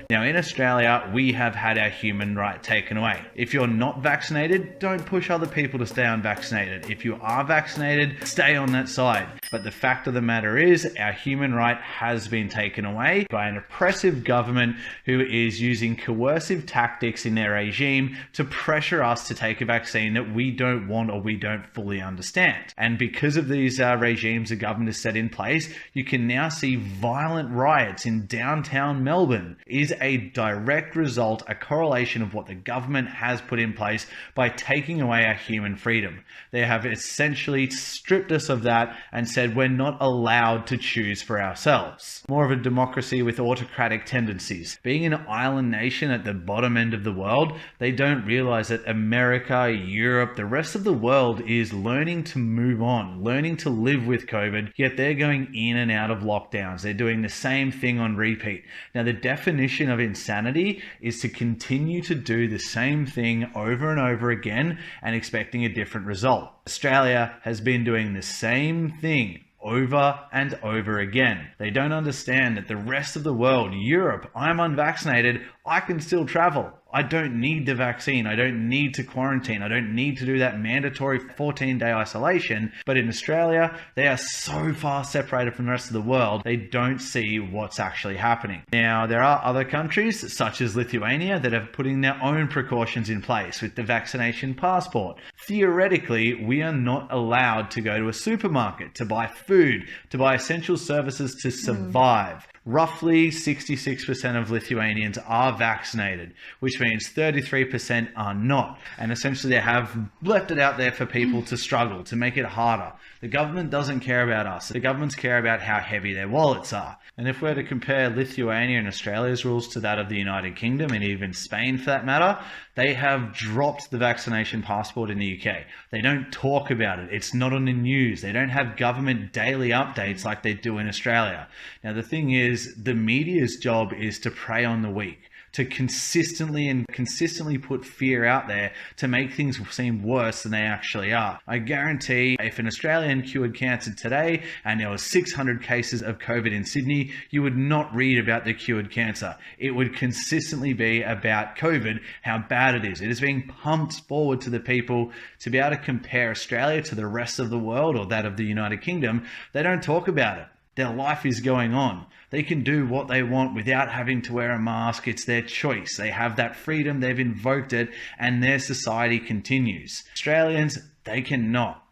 Now in Australia, we have had our human right taken away. If you're not vaccinated, don't push other people to stay unvaccinated. If you are vaccinated, stay on that side. But the fact of the matter is, our human right has been taken away by an oppressive government who is using coercive tactics in their regime to pressure us to take a vaccine that we don't want or we don't fully understand. And because of these regimes the government has set in place, you can now see violent riots in downtown Melbourne. It is a direct result, a correlation of what the government has put in place by taking away our human freedom. They have essentially stripped us of that and said we're not allowed to choose for ourselves. More of a democracy with autocratic tendencies. Being an island nation at the bottom end of the world, they don't realize that America, Europe, the rest of the world is learning to move on, learning to live with COVID, yet they're going in and out of lockdowns. They're doing the same thing on repeat. Now, the definition of insanity is to continue to do the same thing over and over again and expecting a different result. Australia has been doing the same thing over and over again. They don't understand that the rest of the world, Europe, I'm unvaccinated, I can still travel. I don't need the vaccine. I don't need to quarantine. I don't need to do that mandatory 14-day isolation. But in Australia, they are so far separated from the rest of the world, they don't see what's actually happening. Now, there are other countries, such as Lithuania, that are putting their own precautions in place with the vaccination passport. Theoretically, we are not allowed to go to a supermarket to buy food, to buy essential services to survive. Roughly 66% of Lithuanians are vaccinated, which means 33% are not. And essentially they have left it out there for people to struggle, to make it harder. The government doesn't care about us. The governments care about how heavy their wallets are. And if we're to compare Lithuania and Australia's rules to that of the United Kingdom, and even Spain for that matter, they have dropped the vaccination passport in the UK. They don't talk about it. It's not on the news. They don't have government daily updates like they do in Australia. Now, the thing is, the media's job is to prey on the weak, to consistently put fear out there to make things seem worse than they actually are. I guarantee if an Australian cured cancer today and there were 600 cases of COVID in Sydney, you would not read about the cured cancer. It would consistently be about COVID, how bad it is. It is being pumped forward to the people to be able to compare Australia to the rest of the world or that of the United Kingdom. They don't talk about it. Their life is going on. They can do what they want without having to wear a mask. It's their choice. They have that freedom. They've invoked it, and their society continues. Australians, they cannot.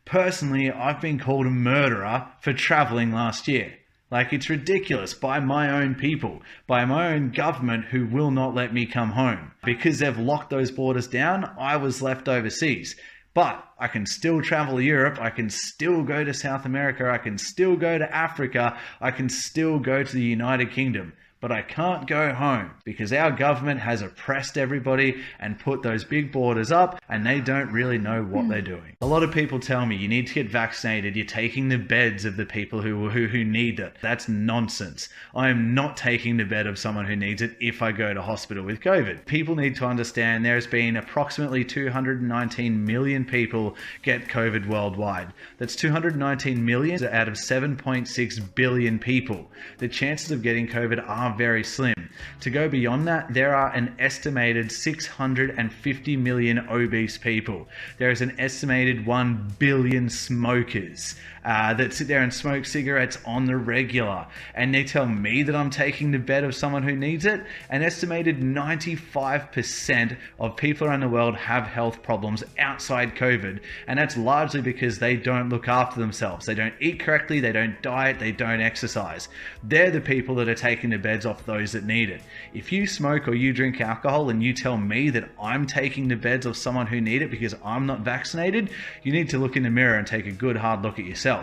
Personally, I've been called a murderer for traveling last year. Like, it's ridiculous, by my own people, by my own government who will not let me come home. Because they've locked those borders down, I was left overseas. But I can still travel to Europe, I can still go to South America, I can still go to Africa, I can still go to the United Kingdom. But I can't go home because our government has oppressed everybody and put those big borders up, and they don't really know what they're doing. A lot of people tell me you need to get vaccinated, you're taking the beds of the people who need it. That's nonsense. I am not taking the bed of someone who needs it if I go to hospital with COVID. People need to understand there's been approximately 219 million people get COVID worldwide. That's 219 million out of 7.6 billion people. The chances of getting COVID are very slim. To go beyond that, there are an estimated 650 million obese people. There is an estimated 1 billion smokers that sit there and smoke cigarettes on the regular. And they tell me that I'm taking the bed of someone who needs it. An estimated 95% of people around the world have health problems outside COVID. And that's largely because they don't look after themselves. They don't eat correctly, they don't diet, they don't exercise. They're the people that are taking the beds off those that need it. If you smoke or you drink alcohol and you tell me that I'm taking the beds of someone who need it because I'm not vaccinated, you need to look in the mirror and take a good hard look at yourself.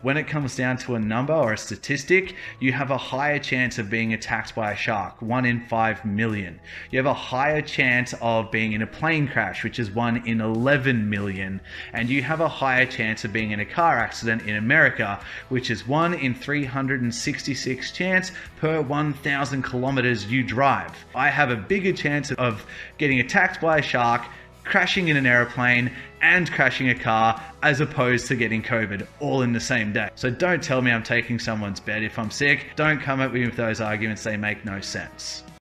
When it comes down to a number or a statistic, you have a higher chance of being attacked by a shark, 1 in 5 million. You have a higher chance of being in a plane crash, which is 1 in 11 million. And you have a higher chance of being in a car accident in America, which is 1 in 366 chance per 1,000 kilometers you drive. I have a bigger chance of getting attacked by a shark, crashing in an airplane, and crashing a car as opposed to getting COVID all in the same day. So don't tell me I'm taking someone's bed if I'm sick. Don't come at me with those arguments, they make no sense.